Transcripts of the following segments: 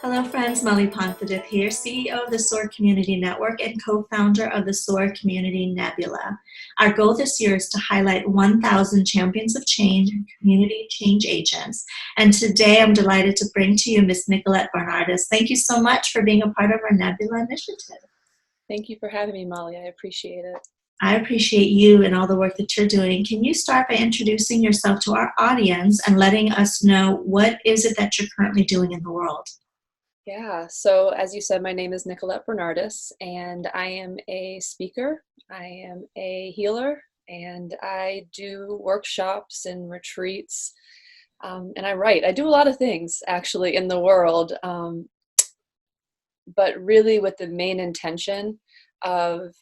Hello friends, Molly Ponthadith here, CEO of the SOAR Community Network and co-founder of the SOAR Community Nebula. Our goal this year is to highlight 1,000 champions of change and community change agents. And today I'm delighted to bring to you Miss Nicolette Bernardis. Thank you so much for being a part of our Nebula initiative. Thank you for having me, Molly. I appreciate it. I appreciate you and all the work that you're doing. Can you start by introducing yourself to our audience and letting us know what is it that you're currently doing in the world? Yeah, so as you said, my name is Nicolette Bernardis, and I am a speaker, I am a healer, and I do workshops and retreats, and I write. I do a lot of things, actually, in the world, but really with the main intention of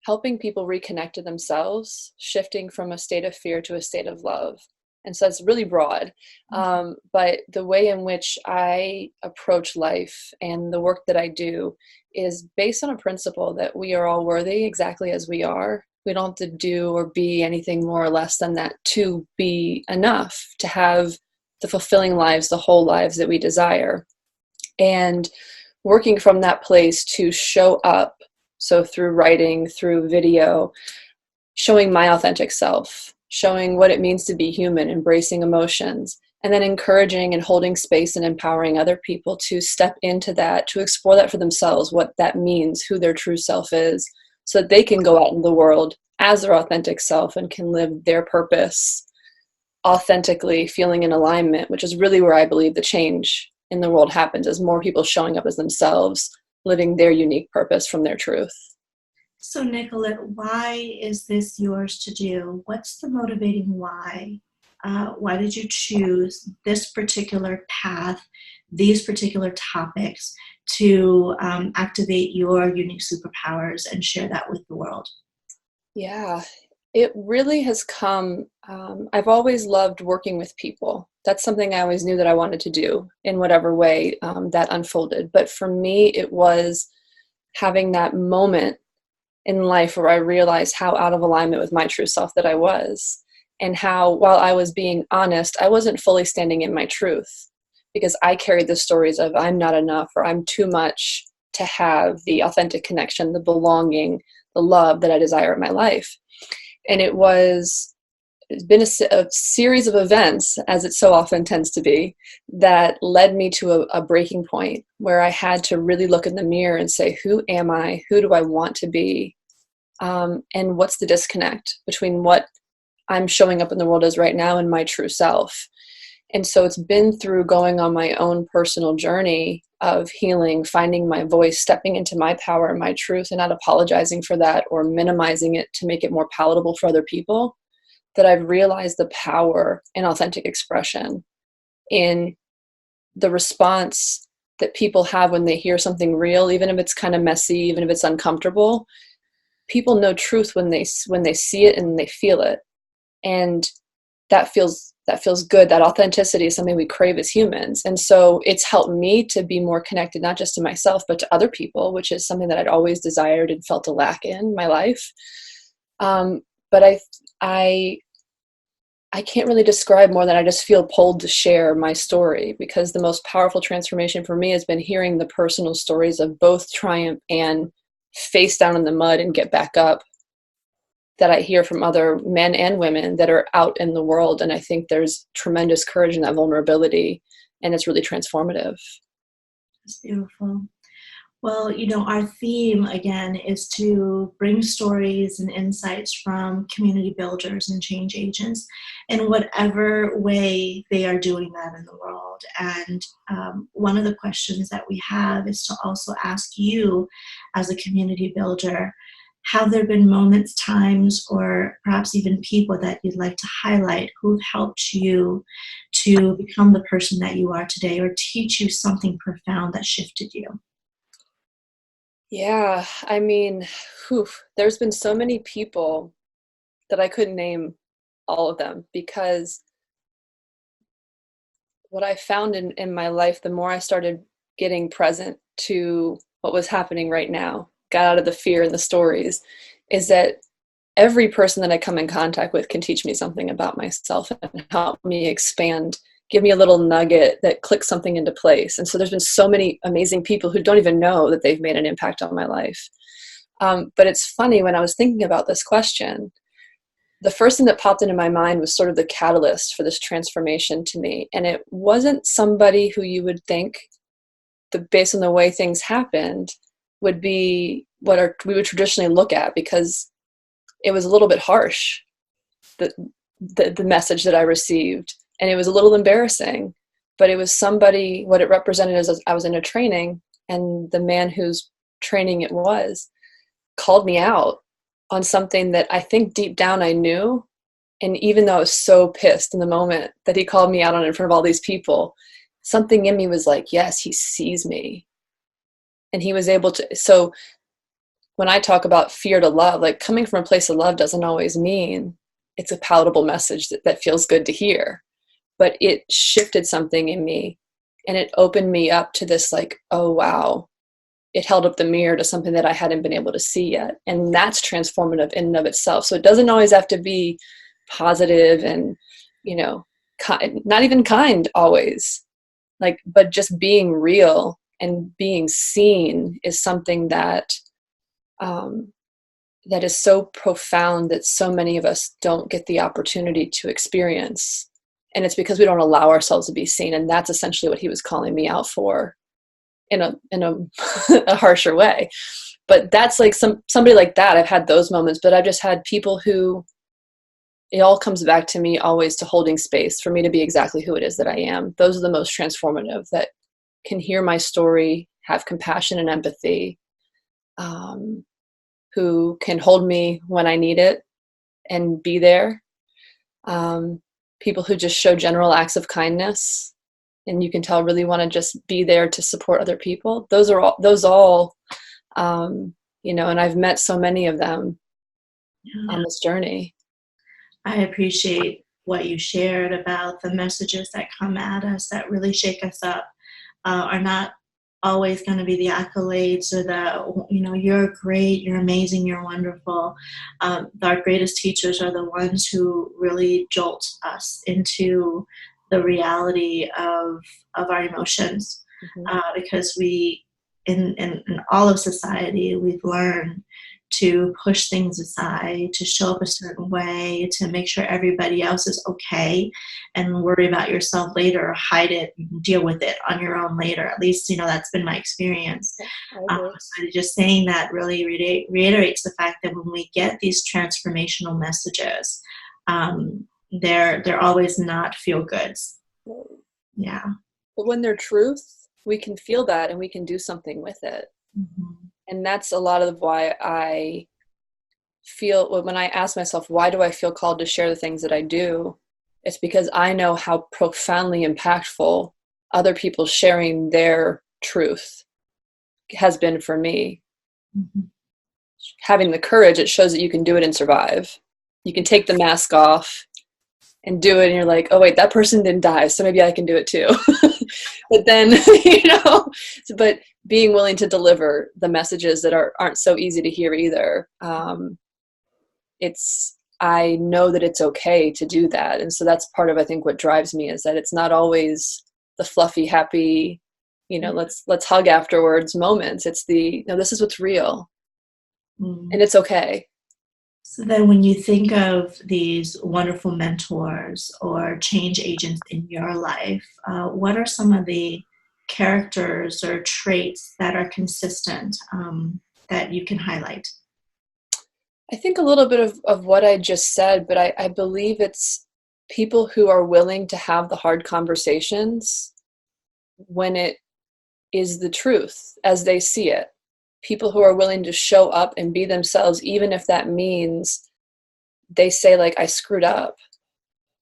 helping people reconnect to themselves, shifting from a state of fear to a state of love. And so it's really broad. But the way in which I approach life and the work that I do is based on a principle that we are all worthy exactly as we are. We don't have to do or be anything more or less than that to be enough, to have the fulfilling lives, the whole lives that we desire. And working from that place to show up, so through writing, through video, showing my authentic self, showing what it means to be human, embracing emotions, and then encouraging and holding space and empowering other people to step into that, to explore that for themselves, what that means, who their true self is, so that they can go out in the world as their authentic self and can live their purpose authentically, feeling in alignment, which is really where I believe the change in the world happens, as more people showing up as themselves, living their unique purpose from their truth. So Nicolette, why is this yours to do? What's the motivating why? Why did you choose this particular path, these particular topics to activate your unique superpowers and share that with the world? Yeah, it really has come. I've always loved working with people. That's something I always knew that I wanted to do in whatever way that unfolded. But for me, it was having that moment in life where I realized how out of alignment with my true self that I was, and how, while I was being honest, I wasn't fully standing in my truth, because I carried the stories of I'm not enough or I'm too much to have the authentic connection, the belonging, the love that I desire in my life. And it's been a series of events, as it so often tends to be, that led me to a breaking point where I had to really look in the mirror and say, who am I? Who do I want to be? And what's the disconnect between what I'm showing up in the world as right now and my true self? And so it's been through going on my own personal journey of healing, finding my voice, stepping into my power and my truth, and not apologizing for that or minimizing it to make it more palatable for other people, that I've realized the power in authentic expression, in the response that people have when they hear something real, even if it's kind of messy, even if it's uncomfortable. People know truth when they see it and they feel it, and that feels good. That authenticity is something we crave as humans, and so it's helped me to be more connected, not just to myself but to other people, which is something that I'd always desired and felt a lack in my life. But I can't really describe more than I just feel pulled to share my story, because the most powerful transformation for me has been hearing the personal stories of both triumph and face down in the mud and get back up, that I hear from other men and women that are out in the world. And I think there's tremendous courage in that vulnerability, and it's really transformative. That's beautiful. Well, our theme, again, is to bring stories and insights from community builders and change agents in whatever way they are doing that in the world. And one of the questions that we have is to also ask you, as a community builder, have there been moments, times, or perhaps even people that you'd like to highlight who've helped you to become the person that you are today, or teach you something profound that shifted you? Yeah, I mean, there's been so many people that I couldn't name all of them, because what I found in my life, the more I started getting present to what was happening right now, got out of the fear and the stories, is that every person that I come in contact with can teach me something about myself and help me expand give me a little nugget that clicks something into place. And so there's been so many amazing people who don't even know that they've made an impact on my life. But it's funny, when I was thinking about this question, the first thing that popped into my mind was sort of the catalyst for this transformation to me. And it wasn't somebody who you would think, based on the way things happened, would be what we would traditionally look at, because it was a little bit harsh, the message that I received. And it was a little embarrassing, but it was somebody, what it represented is I was in a training, and the man whose training it was called me out on something that I think deep down I knew. And even though I was so pissed in the moment that he called me out on it in front of all these people, something in me was like, yes, he sees me. And he was able to. So when I talk about fear to love, like, coming from a place of love doesn't always mean it's a palatable message that feels good to hear. But it shifted something in me, and it opened me up to this, like, oh, wow. It held up the mirror to something that I hadn't been able to see yet. And that's transformative in and of itself. So it doesn't always have to be positive and, not even kind always. Like, but just being real and being seen is something that that is so profound that so many of us don't get the opportunity to experience. And it's because we don't allow ourselves to be seen. And that's essentially what he was calling me out for, in a a harsher way. But that's like somebody like that. I've had those moments, but I've just had people who, it all comes back to me always to holding space for me to be exactly who it is that I am. Those are the most transformative, that can hear my story, have compassion and empathy, who can hold me when I need it and be there. People who just show general acts of kindness, and you can tell really want to just be there to support other people. Those all, and I've met so many of them on this journey. I appreciate what you shared about the messages that come at us that really shake us up, are not always going to be the accolades or you're great, you're amazing, you're wonderful. Our greatest teachers are the ones who really jolt us into the reality of our emotions, because we, in all of society, we've learned to push things aside, to show up a certain way, to make sure everybody else is okay, and worry about yourself later, or hide it, deal with it on your own later. At least, that's been my experience. So just saying that really reiterates the fact that when we get these transformational messages, they're always not feel goods. Yeah. But when they're truth, we can feel that and we can do something with it. And that's a lot of why I feel, when I ask myself, why do I feel called to share the things that I do? It's because I know how profoundly impactful other people sharing their truth has been for me. Having the courage, it shows that you can do it and survive. You can take the mask off and do it, and you're like, oh wait, that person didn't die, so maybe I can do it too. But then, but being willing to deliver the messages that aren't so easy to hear either. I know that it's okay to do that. And so that's part of, I think, what drives me, is that it's not always the fluffy, happy, let's hug afterwards moments. It's this is what's real. And it's okay. So then when you think of these wonderful mentors or change agents in your life, what are some of the characters or traits that are consistent, that you can highlight? I think a little bit of what I just said, but I believe it's people who are willing to have the hard conversations when it is the truth as they see it. People who are willing to show up and be themselves, even if that means they say, like, I screwed up.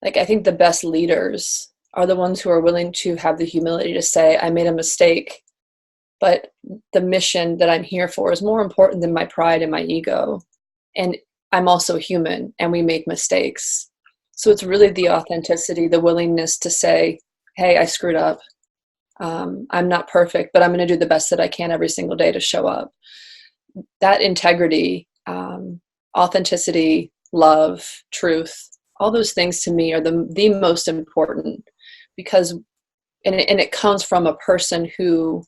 Like, I think the best leaders are the ones who are willing to have the humility to say, I made a mistake, but the mission that I'm here for is more important than my pride and my ego. And I'm also human, and we make mistakes. So it's really the authenticity, the willingness to say, hey, I screwed up. I'm not perfect, but I'm going to do the best that I can every single day to show up. That integrity, authenticity, love, truth, all those things to me are the most important, because, and it comes from a person who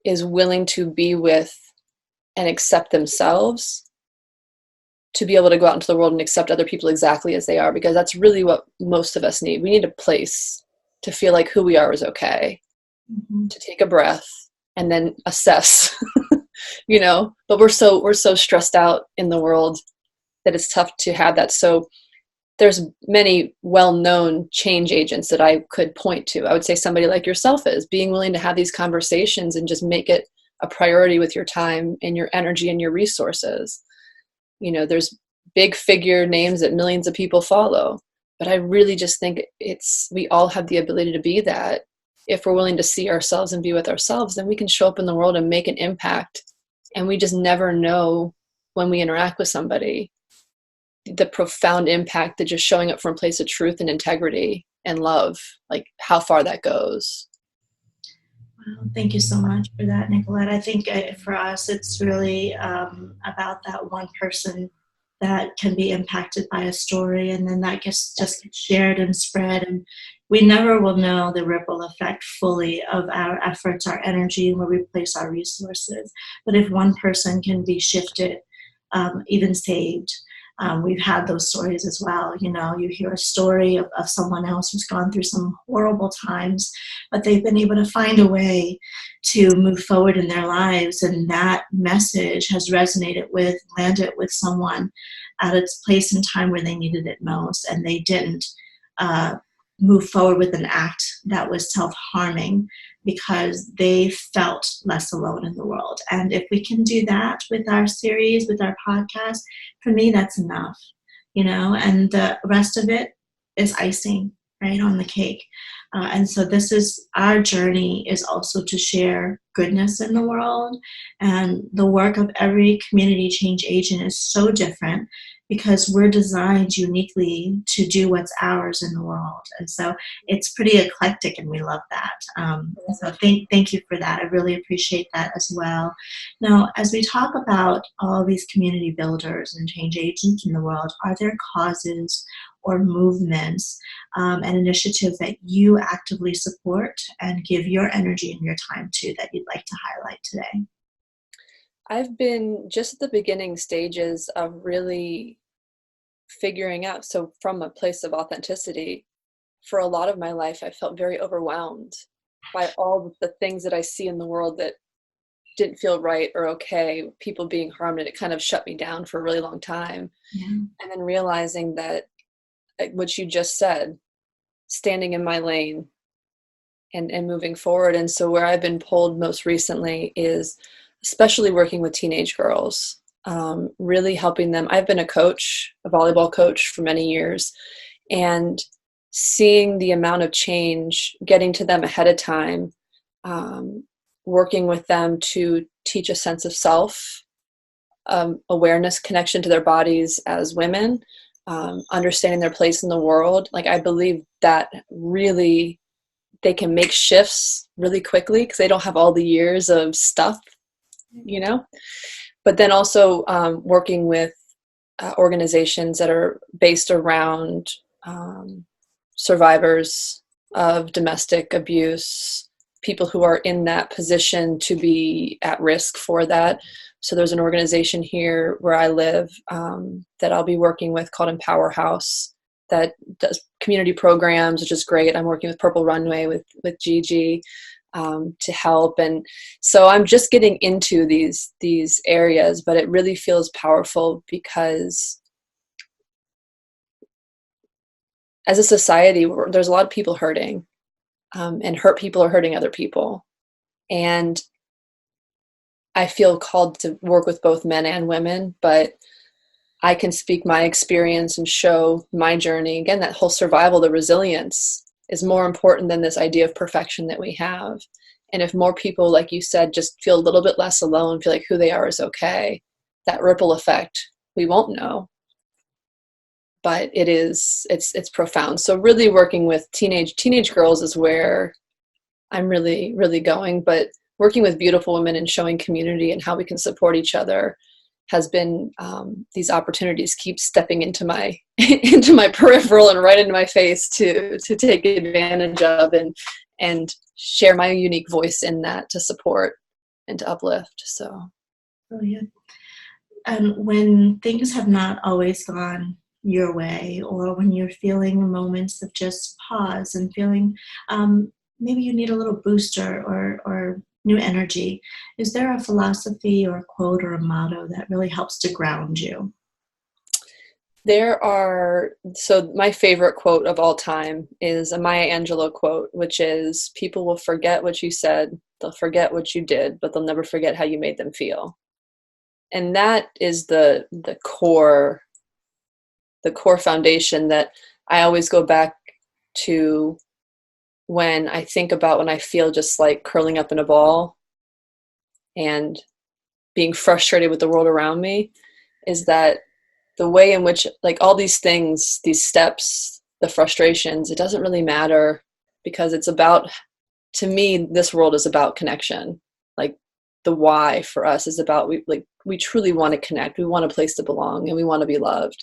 is willing to be with and accept themselves, to be able to go out into the world and accept other people exactly as they are, because that's really what most of us need. We need a place to feel like who we are is okay, to take a breath and then assess, but we're so stressed out in the world that it's tough to have that. So there's many well-known change agents that I could point to. I would say somebody like yourself is being willing to have these conversations and just make it a priority with your time and your energy and your resources. There's big figure names that millions of people follow, but I really just think we all have the ability to be that. If we're willing to see ourselves and be with ourselves, then we can show up in the world and make an impact. And we just never know when we interact with somebody, the profound impact that just showing up from a place of truth and integrity and love, like how far that goes. Wow, thank you so much for that, Nicolette. I think for us, it's really about that one person that can be impacted by a story, and then that just gets shared and spread, and we never will know the ripple effect fully of our efforts, our energy, and where we place our resources. But if one person can be shifted, even saved, we've had those stories as well. You hear a story of someone else who's gone through some horrible times, but they've been able to find a way to move forward in their lives. And that message has landed with someone at its place and time where they needed it most. And they didn't move forward with an act that was self-harming because they felt less alone in the world. And if we can do that with our series, with our podcast, for me, that's enough, and the rest of it is icing right on the cake. And so this is our journey, is also to share goodness in the world. And the work of every community change agent is so different because we're designed uniquely to do what's ours in the world. And so it's pretty eclectic, and we love that. So thank you for that. I really appreciate that as well. Now, as we talk about all these community builders and change agents in the world, are there causes or movements and initiatives that you actively support and give your energy and your time to that you'd like to highlight today? I've been just at the beginning stages of really figuring out. So from a place of authenticity, for a lot of my life, I felt very overwhelmed by all the things that I see in the world that didn't feel right or okay, people being harmed, and it kind of shut me down for a really long time. Yeah. And then realizing that, what you just said, standing in my lane and moving forward. And so where I've been pulled most recently is especially working with teenage girls, really helping them. I've been a volleyball coach for many years, and seeing the amount of change, getting to them ahead of time, working with them to teach a sense of self, awareness, connection to their bodies as women, understanding their place in the world. Like, I believe that really they can make shifts really quickly because they don't have all the years of stuff, but then also working with organizations that are based around survivors of domestic abuse, people who are in that position to be at risk for that. So there's an organization here where I live that I'll be working with called Empower House that does community programs, which is great. I'm working with Purple Runway with Gigi to help. And so I'm just getting into these areas, but it really feels powerful because as a society, there's a lot of people hurting, and hurt people are hurting other people. And I feel called to work with both men and women, but I can speak my experience and show my journey. Again, that whole survival, the resilience is more important than this idea of perfection that we have. And if more people, like you said, just feel a little bit less alone, feel like who they are is okay, that ripple effect, we won't know. But it's profound. So really working with teenage girls is where I'm really, really going, but working with beautiful women and showing community and how we can support each other has been these opportunities keep stepping into my into my peripheral and right into my face to take advantage of and share my unique voice in that, to support and to uplift. So Brilliant. And when things have not always gone your way, or when you're feeling moments of just pause and feeling maybe you need a little booster or new energy, is there a philosophy or a quote or a motto that really helps to ground you? so my favorite quote of all time is a Maya Angelou quote, which is, people will forget what you said, they'll forget what you did, but they'll never forget how you made them feel. And that is the core foundation that I always go back to when I think about when I feel just like curling up in a ball and being frustrated with the world around me, is that the way in which, like, all these things, these steps, the frustrations, it doesn't really matter, because it's about, to me, this world is about connection. Like, the why for us is about, we truly want to connect. We want a place to belong, and we want to be loved.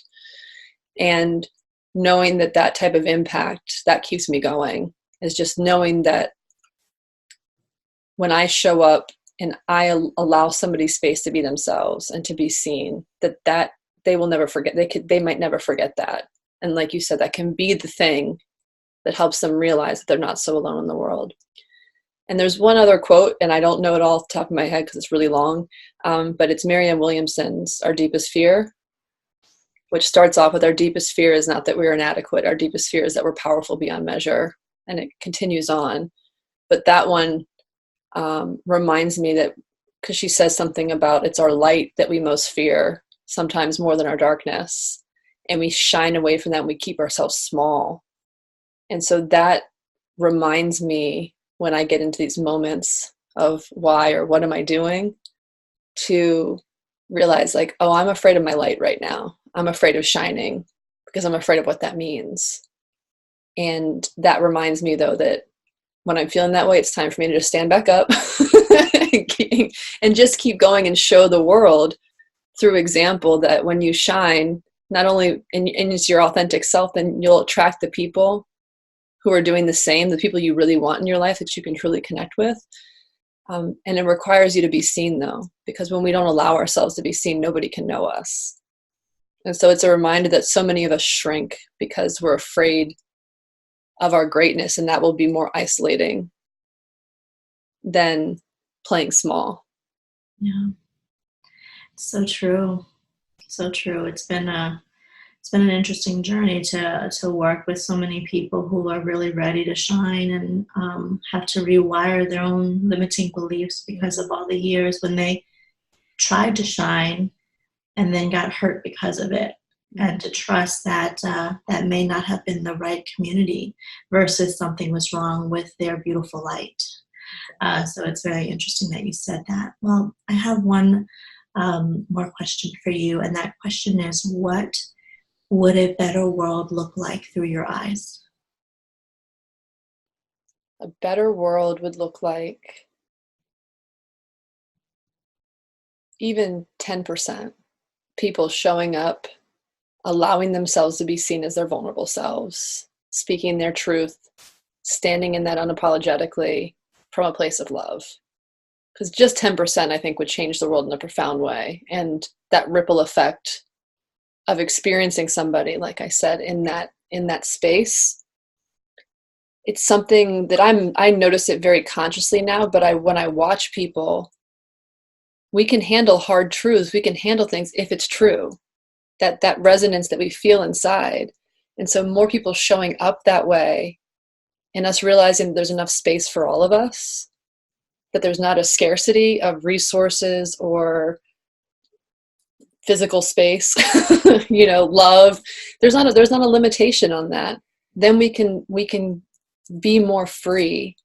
And knowing that type of impact, that keeps me going, is just knowing that when I show up and I allow somebody space to be themselves and to be seen, that they will never forget. They might never forget that. And like you said, that can be the thing that helps them realize that they're not so alone in the world. And there's one other quote, and I don't know it all off the top of my head because it's really long, but it's Marianne Williamson's Our Deepest Fear, which starts off with, our deepest fear is not that we're inadequate. Our deepest fear is that we're powerful beyond measure. And it continues on. But that one reminds me that, because she says something about, it's our light that we most fear, sometimes more than our darkness. And we shine away from that, and we keep ourselves small. And so that reminds me, when I get into these moments of why or what am I doing, to realize, like, oh, I'm afraid of my light right now. I'm afraid of shining because I'm afraid of what that means. And that reminds me, though, that when I'm feeling that way, it's time for me to just stand back up and just keep going and show the world through example that when you shine, not only and it's your authentic self, then you'll attract the people who are doing the same, the people you really want in your life that you can truly connect with. And it requires you to be seen, though, because when we don't allow ourselves to be seen, nobody can know us. And so it's a reminder that so many of us shrink because we're afraid of our greatness, and that will be more isolating than playing small. Yeah, so true. So true. It's been an interesting journey to work with so many people who are really ready to shine and have to rewire their own limiting beliefs because of all the years when they tried to shine and then got hurt because of it. And to trust that that may not have been the right community versus something was wrong with their beautiful light. So it's very interesting that you said that. Well, I have one more question for you, and that question is, what would a better world look like through your eyes? A better world would look like even 10% people showing up, allowing themselves to be seen as their vulnerable selves, speaking their truth, standing in that unapologetically from a place of love. Because just 10%, I think, would change the world in a profound way. And that ripple effect of experiencing somebody, like I said, in that space, it's something that I notice it very consciously now, but when I watch people, we can handle hard truths. We can handle things if it's true. That resonance that we feel inside. And so more people showing up that way, and us realizing that there's enough space for all of us, that there's not a scarcity of resources or physical space, love. There's not a limitation on that. Then we can be more free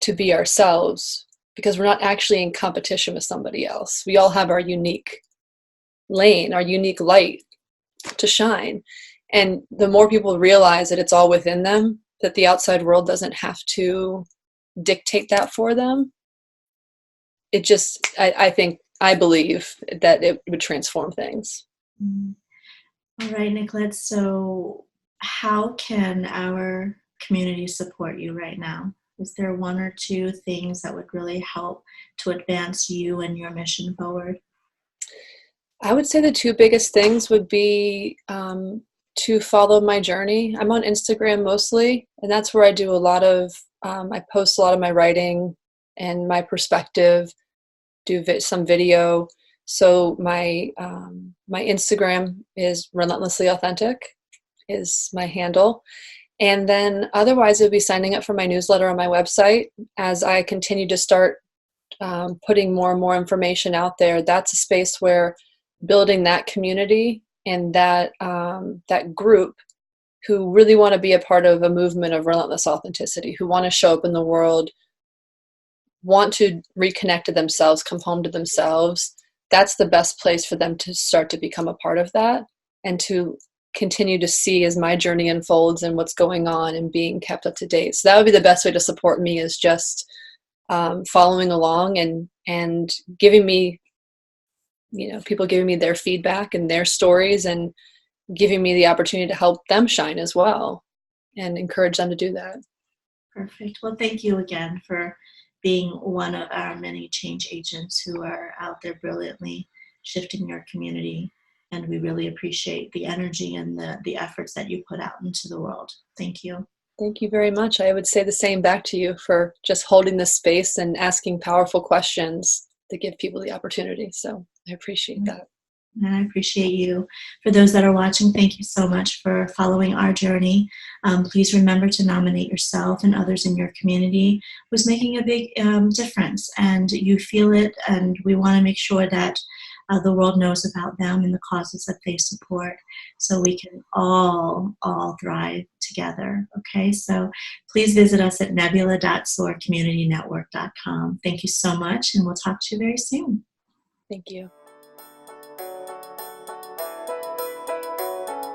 to be ourselves, because we're not actually in competition with somebody else. We all have our unique lane, our unique light to shine. And the more people realize that it's all within them, that the outside world doesn't have to dictate that for them, I think I believe that it would transform things. Mm. All right, Nicolette. So, how can our community support you right now? Is there one or two things that would really help to advance you and your mission forward? I would say the two biggest things would be to follow my journey. I'm on Instagram mostly, and that's where I do a lot of, I post a lot of my writing and my perspective, do some video. So my Instagram is relentlessly authentic, is my handle. And then otherwise, it would be signing up for my newsletter on my website as I continue to start putting more and more information out there. That's a space where building that community and that group who really want to be a part of a movement of relentless authenticity, who want to show up in the world, want to reconnect to themselves, come home to themselves. That's the best place for them to start to become a part of that and to continue to see as my journey unfolds and what's going on and being kept up to date. So that would be the best way to support me, is just following along and giving me, people giving me their feedback and their stories and giving me the opportunity to help them shine as well and encourage them to do that. Perfect. Well, thank you again for being one of our many change agents who are out there brilliantly shifting your community. And we really appreciate the energy and the efforts that you put out into the world. Thank you. Thank you very much. I would say the same back to you for just holding this space and asking powerful questions to give people the opportunity. So I appreciate that. And I appreciate you. For those that are watching, thank you so much for following our journey. Please remember to nominate yourself and others in your community who's making a big difference, and you feel it, and we want to make sure that the world knows about them and the causes that they support, so we can all thrive together. Okay, so please visit us at nebula.soarcommunitynetwork.com. Thank you so much, and we'll talk to you very soon. Thank you.